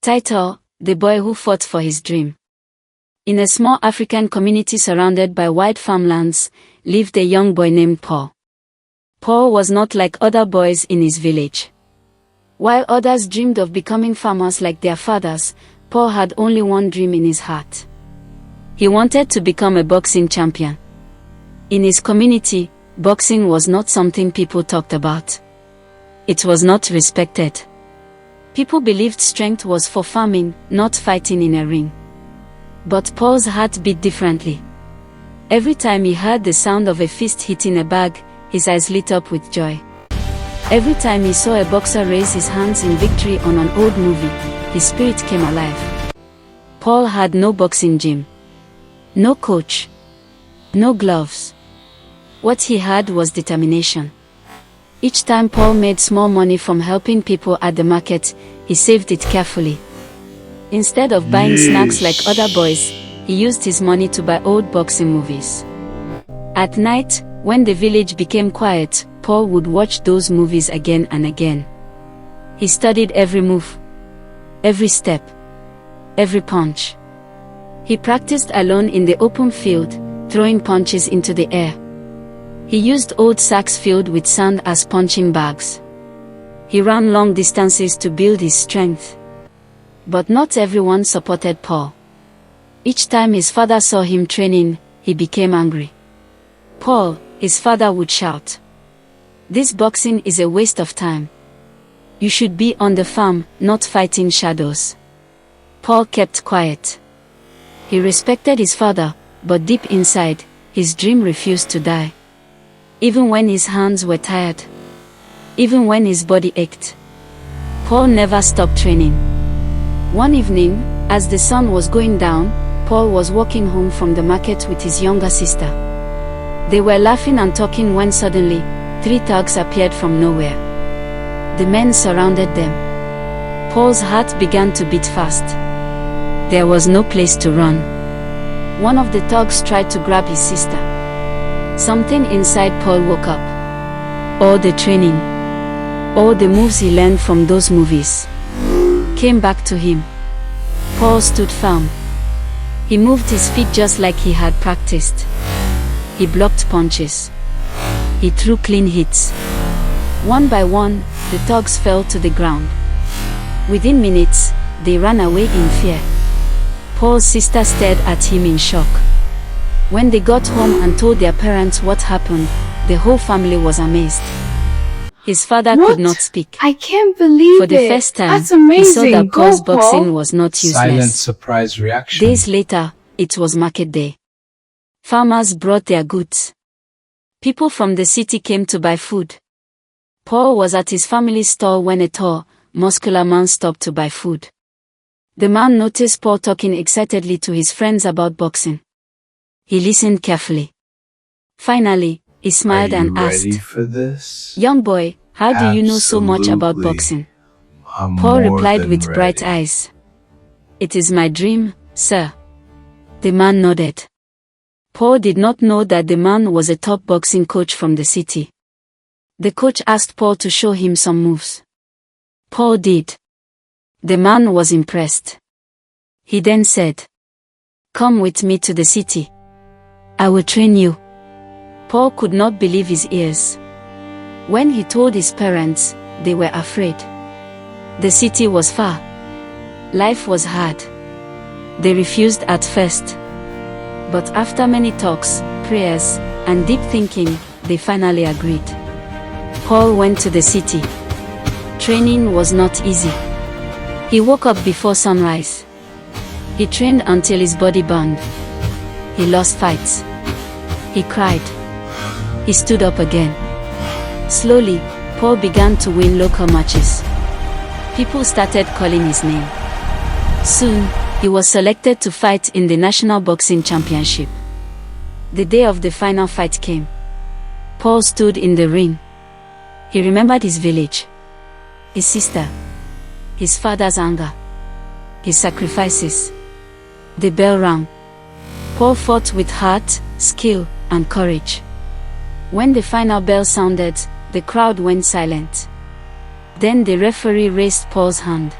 Title: The Boy Who Fought for His Dream. In a small African community surrounded by wide farmlands, lived a young boy named Paul. Paul was not like other boys in his village. While others dreamed of becoming farmers like their fathers, Paul had only one dream in his heart. He wanted to become a boxing champion. In his community, boxing was not something people talked about. It was not respected. People believed strength was for farming, not fighting in a ring. But Paul's heart beat differently. Every time he heard the sound of a fist hitting a bag, his eyes lit up with joy. Every time he saw a boxer raise his hands in victory on an old movie, his spirit came alive. Paul had no boxing gym, no coach, no gloves. What he had was determination. Each time Paul made small money from helping people at the market, he saved it carefully. Instead of buying snacks like other boys, he used his money to buy old boxing movies. At night, when the village became quiet, Paul would watch those movies again and again. He studied every move, every step, every punch. He practiced alone in the open field, throwing punches into the air. He used old sacks filled with sand as punching bags. He ran long distances to build his strength. But not everyone supported Paul. Each time his father saw him training, he became angry. Paul, his father would shout, "This boxing is a waste of time. You should be on the farm, not fighting shadows." Paul kept quiet. He respected his father, but deep inside, his dream refused to die. Even when his hands were tired, even when his body ached, Paul never stopped training. One evening, as the sun was going down, Paul was walking home from the market with his younger sister. They were laughing and talking when suddenly, 3 thugs appeared from nowhere. The men surrounded them. Paul's heart began to beat fast. There was no place to run. One of the thugs tried to grab his sister. Something inside Paul woke up. All the training, all the moves he learned from those movies, came back to him. Paul stood firm. He moved his feet just like he had practiced. He blocked punches. He threw clean hits. One by one, the thugs fell to the ground. Within minutes, they ran away in fear. Paul's sister stared at him in shock. When they got home and told their parents what happened, the whole family was amazed. His father could not speak. I can't believe it. For the first time, That's amazing. he saw that Paul's Go, boxing Paul. was not useless. Silent surprise reaction. Days later, it was market day. Farmers brought their goods. People from the city came to buy food. Paul was at his family's store when a tall, muscular man stopped to buy food. The man noticed Paul talking excitedly to his friends about boxing. He listened carefully. Finally, he smiled and asked, "Ready for this?" "Young boy, how do you know so much about Absolutely. boxing?" I'm Paul more replied than with bright ready. eyes, "It is my dream, sir." The man nodded. Paul did not know that the man was a top boxing coach from the city. The coach asked Paul to show him some moves. Paul did. The man was impressed. He then said, "Come with me to the city. I will train you." Paul could not believe his ears. When he told his parents, they were afraid. The city was far. Life was hard. They refused at first. But after many talks, prayers, and deep thinking, they finally agreed. Paul went to the city. Training was not easy. He woke up before sunrise. He trained until his body burned. He lost fights. He cried. He stood up again. Slowly, Paul began to win local matches. People started calling his name. Soon, he was selected to fight in the National Boxing Championship. The day of the final fight came. Paul stood in the ring. He remembered his village, his sister, his father's anger, his sacrifices. The bell rang. Paul fought with heart, skill, and courage. When the final bell sounded, the crowd went silent. Then the referee raised Paul's hand.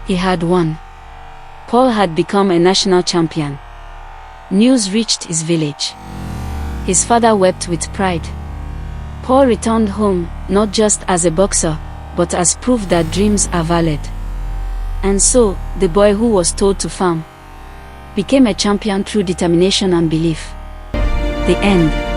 He had won. Paul had become a national champion. News reached his village. His father wept with pride. Paul returned home, not just as a boxer, but as proof that dreams are valid. And so, the boy who was told to farm became a champion through determination and belief. The end.